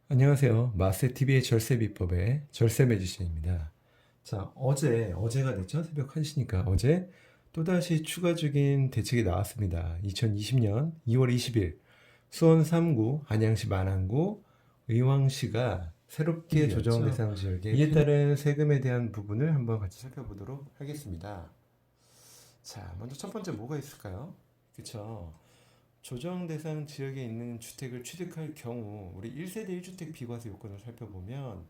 안녕하세요. 마스TV의 절세 비법의 절세 매지션입니다. 자, 어제가 됐죠? 새벽 1시니까 어제 또다시 추가적인 대책이 나왔습니다. 2020년 2월 20일 수원 3구, 안양시 만안구, 의왕시가 새롭게 조정 되었죠. 대상 지역에 이에 따른 세금에 대한 부분을 한번 같이 살펴보도록 하겠습니다. 자, 먼저 첫 번째 뭐가 있을까요? 그쵸? 조정 대상 지역에 있는 주택을 취득할 경우 우리 1세대 1주택 비과세 요건을 살펴보면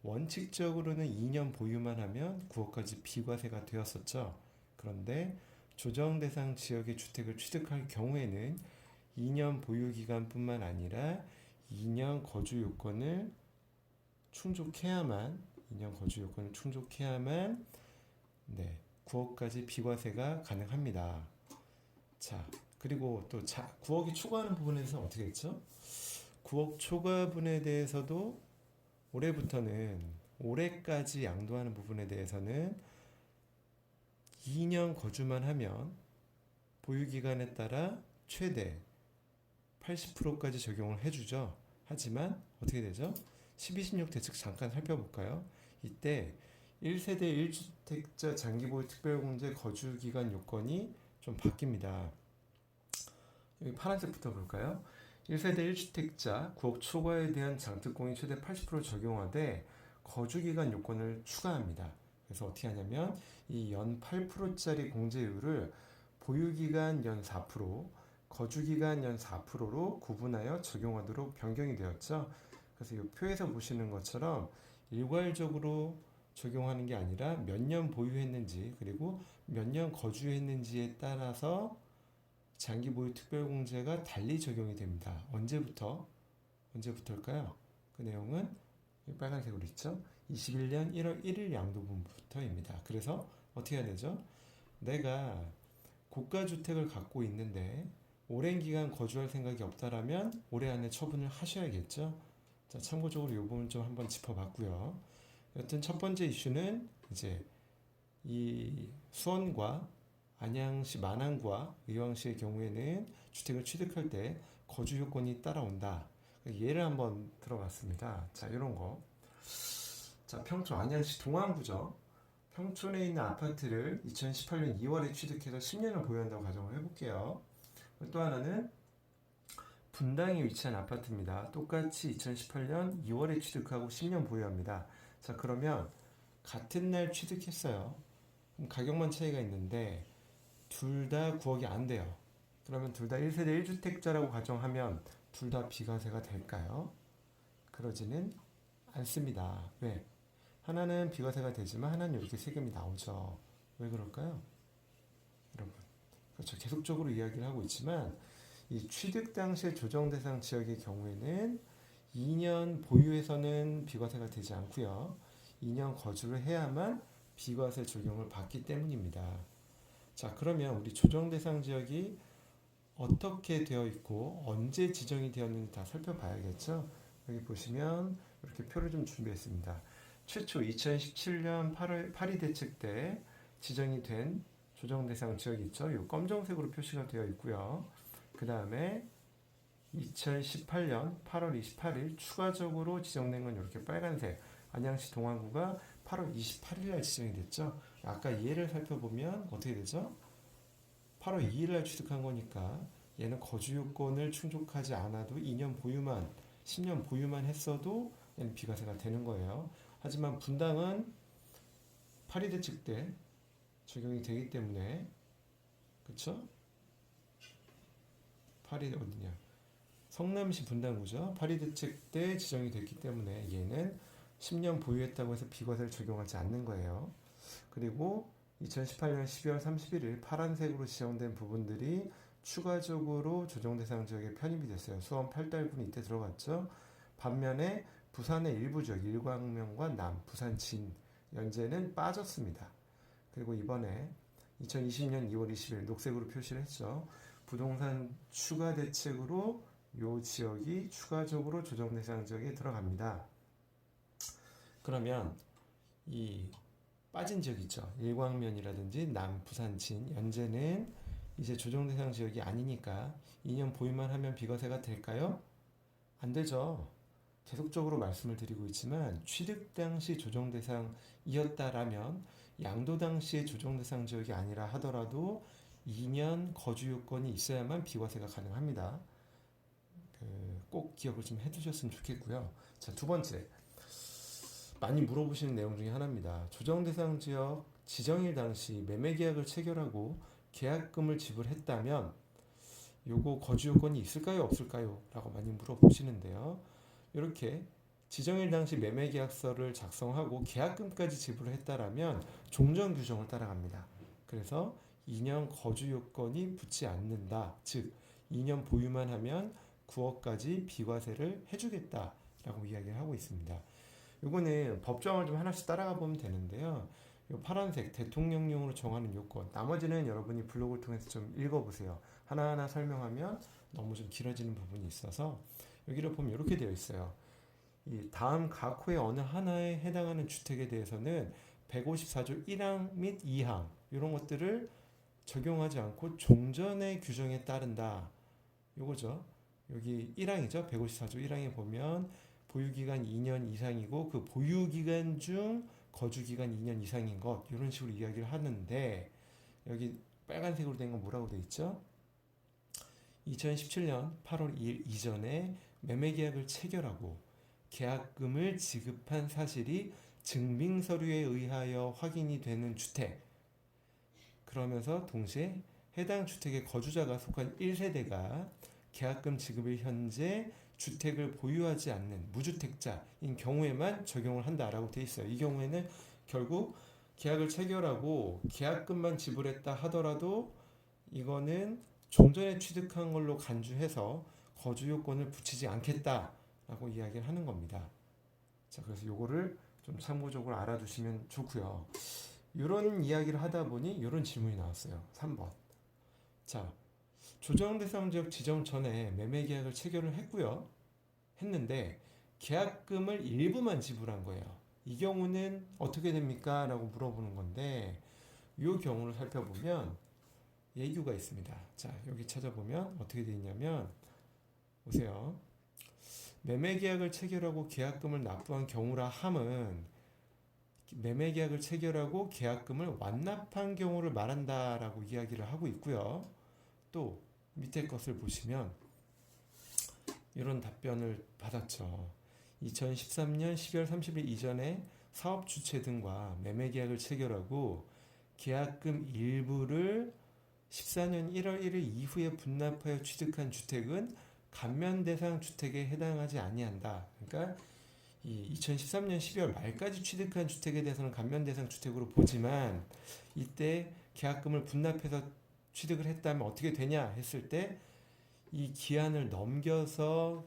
원칙적으로는 2년 보유만 하면 9억까지 비과세가 되었었죠. 그런데 조정 대상 지역의 주택을 취득할 경우에는 2년 보유 기간뿐만 아니라 2년 거주 요건을 충족해야만 2년 거주 요건을 충족해야만 9억까지 비과세가 가능합니다. 자, 그리고 또 9억이 초과하는 부분에 대해서 어떻게 했죠? 9억 초과분에 대해서도 올해까지 양도하는 부분에 대해서는 2년 거주만 하면 보유기간에 따라 최대 80%까지 적용을 해주죠. 하지만 어떻게 되죠? 1216 대책 잠깐 살펴볼까요? 이때 1세대 1주택자 장기보유 특별공제 거주기간 요건이 좀 바뀝니다. 여기 파란색부터 볼까요? 1세대 1주택자 9억 초과에 대한 장특공이 최대 80% 적용하되 거주기간 요건을 추가합니다. 그래서 어떻게 하냐면 이 연 8%짜리 공제율을 보유기간 연 4%, 거주기간 연 4%로 구분하여 적용하도록 변경이 되었죠. 그래서 이 표에서 보시는 것처럼 일괄적으로 적용하는 게 아니라 몇 년 보유했는지 그리고 몇 년 거주했는지에 따라서 장기 보유 특별공제가 달리 적용이 됩니다. 언제부터일까요? 그 내용은 빨간색으로 있죠. 21년 1월 1일 양도분부터입니다. 그래서 어떻게 해야 되죠? 내가 고가주택을 갖고 있는데 오랜 기간 거주할 생각이 없다라면 올해 안에 처분을 하셔야겠죠. 자, 참고적으로 이 부분 좀 한번 짚어봤고요. 여튼 첫 번째 이슈는 이제 이 수원과 안양시 만안구와 의왕시의 경우에는 주택을 취득할 때 거주 요건이 따라온다. 예를 한번 들어봤습니다. 자, 이런 거. 자, 평촌 안양시 동안구죠. 평촌에 있는 아파트를 2018년 2월에 취득해서 10년을 보유한다고 가정을 해볼게요. 또 하나는 분당에 위치한 아파트입니다. 똑같이 2018년 2월에 취득하고 10년 보유합니다. 자, 그러면 같은 날 취득했어요. 그럼 가격만 차이가 있는데 둘 다 9억이 안 돼요. 그러면 둘 다 1세대 1주택자라고 가정하면 둘 다 비과세가 될까요? 그러지는 않습니다. 왜? 하나는 비과세가 되지만 하나는 이렇게 세금이 나오죠. 왜 그럴까요? 여러분. 그렇죠. 계속적으로 이야기를 하고 있지만 이 취득 당시의 조정 대상 지역의 경우에는 2년 보유해서는 비과세가 되지 않고요. 2년 거주를 해야만 비과세 적용을 받기 때문입니다. 자, 그러면 우리 조정 대상 지역이 어떻게 되어 있고 언제 지정이 되었는지 다 살펴봐야겠죠. 여기 보시면 이렇게 표를 좀 준비했습니다. 최초 2017년 8월 8.2 대책 때 지정이 된 조정 대상 지역이 있죠. 이 검정색으로 표시가 되어 있고요. 그 다음에 2018년 8월 28일 추가적으로 지정된 건 이렇게 빨간색 안양시 동안구가 8월 28일 날 지정이 됐죠. 아까 얘를 살펴보면 어떻게 되죠? 8월 2일 날 취득한 거니까 얘는 거주 요건을 충족하지 않아도 2년 보유만 10년 보유만 했어도 얘는 비과세가 되는 거예요. 하지만 분당은 8.2 대책 때 적용이 되기 때문에 그쵸? 8.2 어디냐? 성남시 분당구죠. 8.2 대책 때 지정이 됐기 때문에 얘는 10년 보유했다고 해서 비과세를 적용하지 않는 거예요. 그리고 2018년 12월 31일 파란색으로 지정된 부분들이 추가적으로 조정 대상 지역에 편입이 됐어요. 수원 8달군이 이때 들어갔죠. 반면에 부산의 일부 지역 일광명과 남, 부산 진, 연제는 빠졌습니다. 그리고 이번에 2020년 2월 20일 녹색으로 표시를 했죠. 부동산 추가 대책으로 이 지역이 추가적으로 조정 대상 지역에 들어갑니다. 그러면 이 빠진 지역 있죠. 일광면이라든지 남, 부산, 진, 연제는 이제 조정 대상 지역이 아니니까 2년 보유만 하면 비과세가 될까요? 안 되죠. 계속적으로 말씀을 드리고 있지만 취득 당시 조정 대상이었다라면 양도 당시의 조정 대상 지역이 아니라 하더라도 2년 거주 요건이 있어야만 비과세가 가능합니다. 꼭 기억을 좀 해두셨으면 좋겠고요. 자, 두 번째, 많이 물어보시는 내용 중에 하나입니다. 조정 대상 지역 지정일 당시 매매 계약을 체결하고 계약금을 지불했다면 요거 거주 요건이 있을까요, 없을까요? 라고 많이 물어보시는데요. 이렇게 지정일 당시 매매 계약서를 작성하고 계약금까지 지불을 했다라면 종전 규정을 따라갑니다. 그래서 2년 거주 요건이 붙지 않는다. 즉 2년 보유만 하면 9억까지 비과세를 해주겠다라고 이야기를 하고 있습니다. 요거는 법정을 좀 하나씩 따라가 보면 되는데요. 요 파란색 대통령령으로 정하는 요건, 나머지는 여러분이 블로그를 통해서 좀 읽어보세요. 하나하나 설명하면 너무 좀 길어지는 부분이 있어서 여기를 보면 이렇게 되어 있어요. 이 다음 각 호의 어느 하나에 해당하는 주택에 대해서는 154조 1항 및 2항 이런 것들을 적용하지 않고 종전의 규정에 따른다. 요거죠. 여기 1항이죠. 154조 1항에 보면 보유기간 2년 이상이고 그 보유기간 중 거주기간 2년 이상인 것 이런 식으로 이야기를 하는데 여기 빨간색으로 된 건 뭐라고 되어 있죠? 2017년 8월 2일 이전에 매매계약을 체결하고 계약금을 지급한 사실이 증빙서류에 의하여 확인이 되는 주택, 그러면서 동시에 해당 주택의 거주자가 속한 1세대가 계약금 지급일 현재 주택을 보유하지 않는 무주택자인 경우에만 적용을 한다라고 되어 있어요. 이 경우에는 결국 계약을 체결하고 계약금만 지불했다 하더라도 이거는 종전에 취득한 걸로 간주해서 거주 요건을 붙이지 않겠다라고 이야기를 하는 겁니다. 자, 그래서 요거를 좀 참고적으로 알아두시면 좋고요. 이런 이야기를 하다 보니 이런 질문이 나왔어요. 3번. 자, 조정 대상 지역 지정 전에 매매 계약을 체결을 했는데 계약금을 일부만 지불한 거예요. 이 경우는 어떻게 됩니까? 라고 물어보는 건데 이 경우를 살펴보면 예규가 있습니다. 자, 여기 찾아보면 어떻게 되어 있냐면 보세요. 매매 계약을 체결하고 계약금을 납부한 경우라 함은 매매 계약을 체결하고 계약금을 완납한 경우를 말한다라고 이야기를 하고 있고요. 또 밑에 것을 보시면 이런 답변을 받았죠. 2013년 12월 30일 이전에 사업 주체 등과 매매 계약을 체결하고 계약금 일부를 14년 1월 1일 이후에 분납하여 취득한 주택은 감면 대상 주택에 해당하지 아니한다. 그러니까 이 2013년 12월 말까지 취득한 주택에 대해서는 감면 대상 주택으로 보지만 이때 계약금을 분납해서 취득을 했다면 어떻게 되냐 했을 때 이 기한을 넘겨서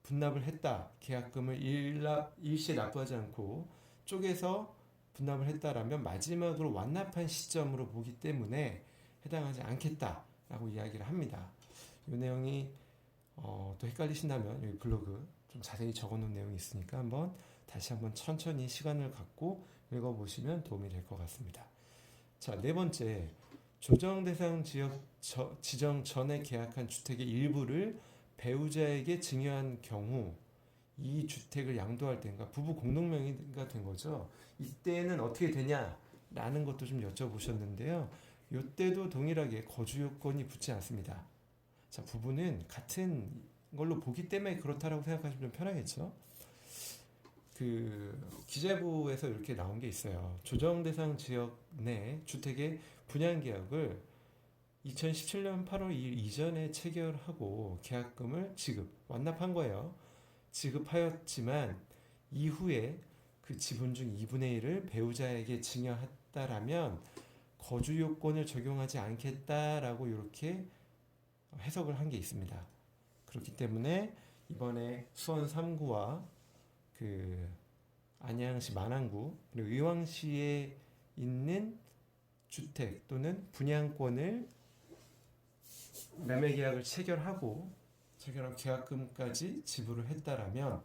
분납을 했다. 계약금을 일시에 납부하지 않고 쪼개서 분납을 했다라면 마지막으로 완납한 시점으로 보기 때문에 해당하지 않겠다라고 이야기를 합니다. 이 내용이 또 헷갈리신다면 여기 블로그 좀 자세히 적어놓은 내용이 있으니까 다시 한번 천천히 시간을 갖고 읽어보시면 도움이 될 것 같습니다. 자, 네 번째, 조정 대상 지역 지정 전에 계약한 주택의 일부를 배우자에게 증여한 경우 이 주택을 양도할 때, 그러니까 부부 공동명의가 된 거죠. 이때는 어떻게 되냐라는 것도 좀 여쭤보셨는데요. 이때도 동일하게 거주 요건이 붙지 않습니다. 자, 부부는 같은 걸로 보기 때문에 그렇다라고 생각하시면 좀 편하겠죠. 기재부에서 이렇게 나온 게 있어요. 조정 대상 지역 내 주택의 분양 계약을 2017년 8월 2일 이전에 체결하고 계약금을 완납한 거예요. 지급하였지만 이후에 그 지분 중 2분의 1을 배우자에게 증여했다라면 거주 요건을 적용하지 않겠다라고 이렇게 해석을 한 게 있습니다. 그렇기 때문에 이번에 수원 3구와 안양시 만안구 그리고 의왕시에 있는 주택 또는 분양권을 매매 계약을 체결하고 계약금까지 지불을 했다라면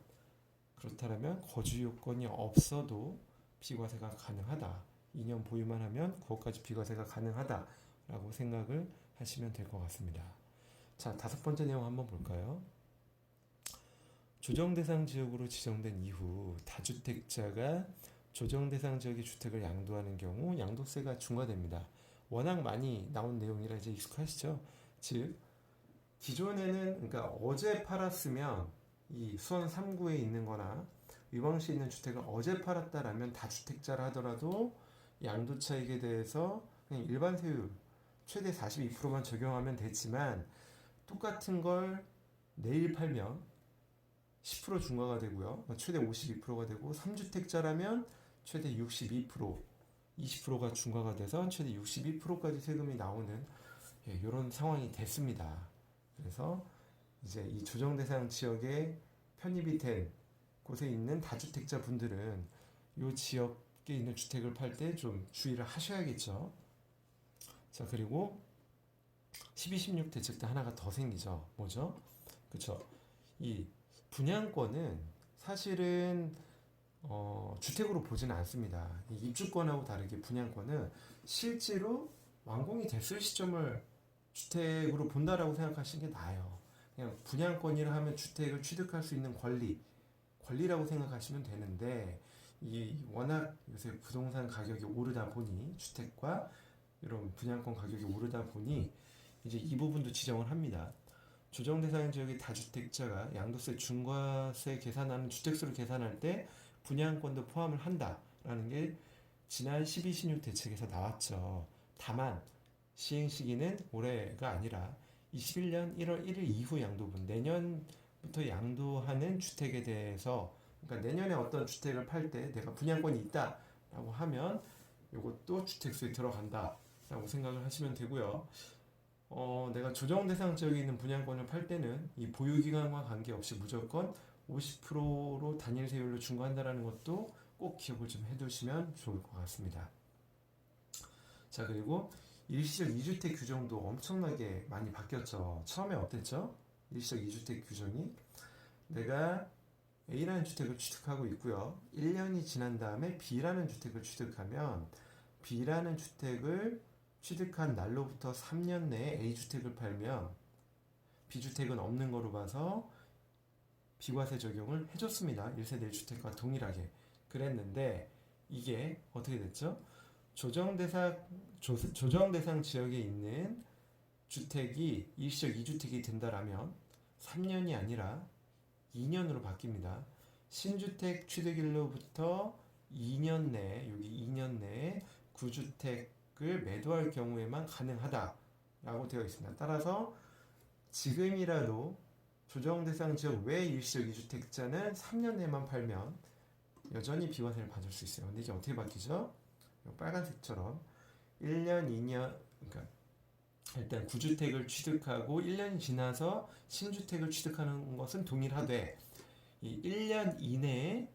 그렇다면 거주 요건이 없어도 비과세가 가능하다. 2년 보유만 하면 9억까지 비과세가 가능하다라고 생각을 하시면 될 것 같습니다. 자, 다섯 번째 내용 한번 볼까요? 조정 대상 지역으로 지정된 이후 다주택자가 조정 대상 지역의 주택을 양도하는 경우 양도세가 중과됩니다. 워낙 많이 나온 내용이라 이제 익숙하시죠? 즉 기존에는 그러니까 어제 팔았으면 이 수원 3구에 있는 거나 의왕시에 있는 주택을 어제 팔았다라면 다주택자라 하더라도 양도 차익에 대해서 그냥 일반 세율 최대 42%만 적용하면 됐지만 똑같은 걸 내일 팔면 10% 중과가 되고요. 최대 52%가 되고 3주택자라면 최대 62%, 20%가 중과가 돼서 최대 62%까지 세금이 나오는 이런 상황이 됐습니다. 그래서 이제 이 조정 대상 지역에 편입이 된 곳에 있는 다주택자 분들은 이 지역에 있는 주택을 팔 때 좀 주의를 하셔야겠죠. 자, 그리고 12, 16 대책 때 하나가 더 생기죠. 뭐죠? 그쵸? 이 분양권은 사실은 주택으로 보지는 않습니다. 이 입주권하고 다르게 분양권은 실제로 완공이 됐을 시점을 주택으로 본다라고 생각하시는 게 나아요. 그냥 분양권이라 하면 주택을 취득할 수 있는 권리라고 생각하시면 되는데 이 워낙 요새 부동산 가격이 오르다 보니 주택과 이런 분양권 가격이 오르다 보니 이제 이 부분도 지정을 합니다. 조정 대상 지역의 다주택자가 양도세 중과세 계산하는 주택수를 계산할 때 분양권도 포함을 한다라는 게 지난 12, 16 대책에서 나왔죠. 다만 시행 시기는 올해가 아니라 21년 1월 1일 이후 양도분, 내년부터 양도하는 주택에 대해서, 그러니까 내년에 어떤 주택을 팔 때 내가 분양권이 있다라고 하면 이것도 주택수에 들어간다라고 생각을 하시면 되고요. 내가 조정 대상 지역에 있는 분양권을 팔 때는 이 보유기간과 관계없이 무조건 50%로 단일 세율로 중과한다라는 것도 꼭 기억을 좀 해두시면 좋을 것 같습니다. 자, 그리고 일시적 2주택 규정도 엄청나게 많이 바뀌었죠. 처음에 어땠죠? 일시적 2주택 규정이 내가 A라는 주택을 취득하고 있고요. 1년이 지난 다음에 B라는 주택을 취득하면 B라는 주택을 취득한 날로부터 3년 내에 A주택을 팔면 B주택은 없는 거로 봐서 비과세 적용을 해줬습니다. 1세대 1주택과 동일하게. 그랬는데 이게 어떻게 됐죠? 조정 대상 지역에 있는 주택이 일시적 2주택이 된다라면 3년이 아니라 2년으로 바뀝니다. 신주택 취득일로부터 2년 내에, 여기 2년 내에 9주택을 매도할 경우에만 가능하다라고 되어 있습니다. 따라서 지금이라도 조정 대상 지역 외 일시적 2주택자는 3년 내만 팔면 여전히 비과세를 받을 수 있어요. 근데 이게 어떻게 바뀌죠? 빨간색처럼 1년, 2년, 그러니까 일단 9주택을 취득하고 1년이 지나서 신주택을 취득하는 것은 동일하되 이 1년 이내에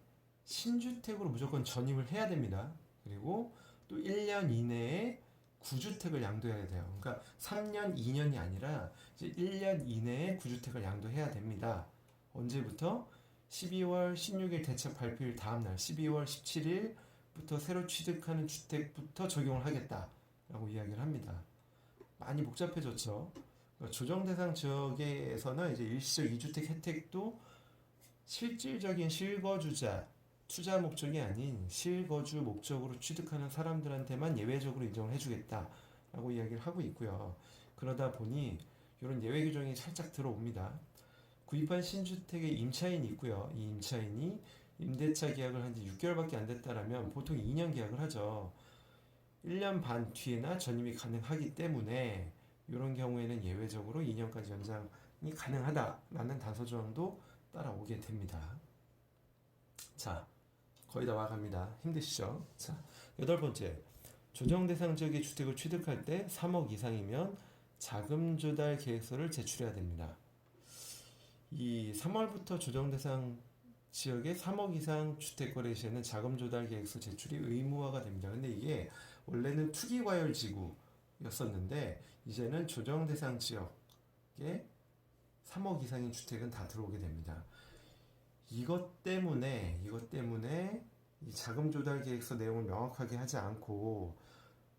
신주택으로 무조건 전입을 해야 됩니다. 그리고 또 1년 이내에 9주택을 양도해야 돼요. 그러니까 3년, 2년이 아니라 이제 1년 이내에 9주택을 양도해야 됩니다. 언제부터? 12월 16일 대책 발표일 다음날 12월 17일부터 새로 취득하는 주택부터 적용을 하겠다라고 이야기를 합니다. 많이 복잡해졌죠. 그러니까 조정 대상 지역에서는 이제 일시적 2주택 혜택도 실질적인 실거주자, 투자 목적이 아닌 실거주 목적으로 취득하는 사람들한테만 예외적으로 인정을 해주겠다라고 이야기를 하고 있고요. 그러다 보니 이런 예외 규정이 살짝 들어옵니다. 구입한 신주택에 임차인이 있고요. 이 임차인이 임대차 계약을 한 지 6개월밖에 안 됐다라면 보통 2년 계약을 하죠. 1년 반 뒤에나 전입이 가능하기 때문에 이런 경우에는 예외적으로 2년까지 연장이 가능하다라는 단서조항도 따라오게 됩니다. 자, 거의 다 와갑니다. 힘드시죠? 자, 8번째. 조정 대상 지역의 주택을 취득할 때 3억 이상이면 자금 조달 계획서를 제출해야 됩니다. 이 3월부터 조정 대상 지역에 3억 이상 주택 거래 시에는 자금 조달 계획서 제출이 의무화가 됩니다. 근데 이게 원래는 투기 과열 지구였었는데 이제는 조정 대상 지역에 3억 이상인 주택은 다 들어오게 됩니다. 이것 때문에 이 자금 조달 계획서 내용을 명확하게 하지 않고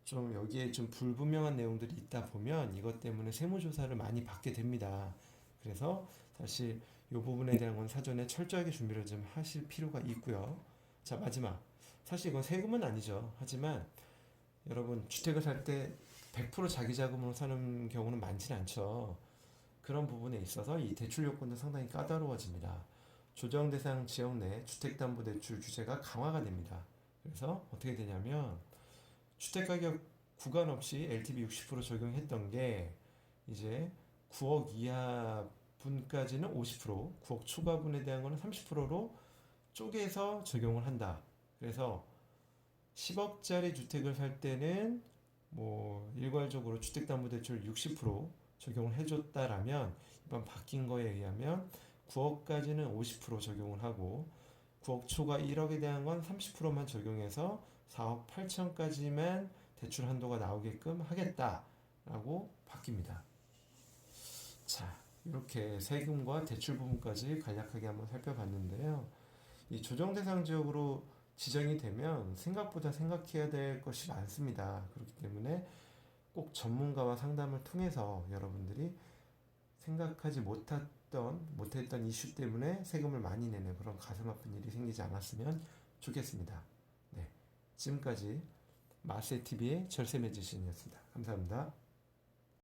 좀 여기에 좀 불분명한 내용들이 있다 보면 이것 때문에 세무조사를 많이 받게 됩니다. 그래서 사실 이 부분에 대한 건 사전에 철저하게 준비를 좀 하실 필요가 있고요. 자, 마지막. 사실 이건 세금은 아니죠. 하지만 여러분 주택을 살 때 100% 자기 자금으로 사는 경우는 많지는 않죠. 그런 부분에 있어서 이 대출 요건도 상당히 까다로워집니다. 조정 대상 지역 내 주택담보대출 규제가 강화가 됩니다. 그래서 어떻게 되냐면 주택가격 구간 없이 LTV 60% 적용했던 게 이제 9억 이하 분까지는 50%, 9억 초과분에 대한 거는 30%로 쪼개서 적용을 한다. 그래서 10억짜리 주택을 살 때는 뭐 일괄적으로 주택담보대출 60% 적용을 해줬다라면 이번 바뀐 거에 의하면 9억까지는 50% 적용을 하고 9억 초과 1억에 대한 건 30%만 적용해서 4억 8천까지만 대출 한도가 나오게끔 하겠다라고 바뀝니다. 자, 이렇게 세금과 대출 부분까지 간략하게 한번 살펴봤는데요. 이 조정 대상 지역으로 지정이 되면 생각보다 생각해야 될 것이 많습니다. 그렇기 때문에 꼭 전문가와 상담을 통해서 여러분들이 생각하지 못했던 이슈 때문에 세금을 많이 내는 그런 가슴 아픈 일이 생기지 않았으면 좋겠습니다. 네, 지금까지 마세TV의 절세 매지신이었습니다. 감사합니다.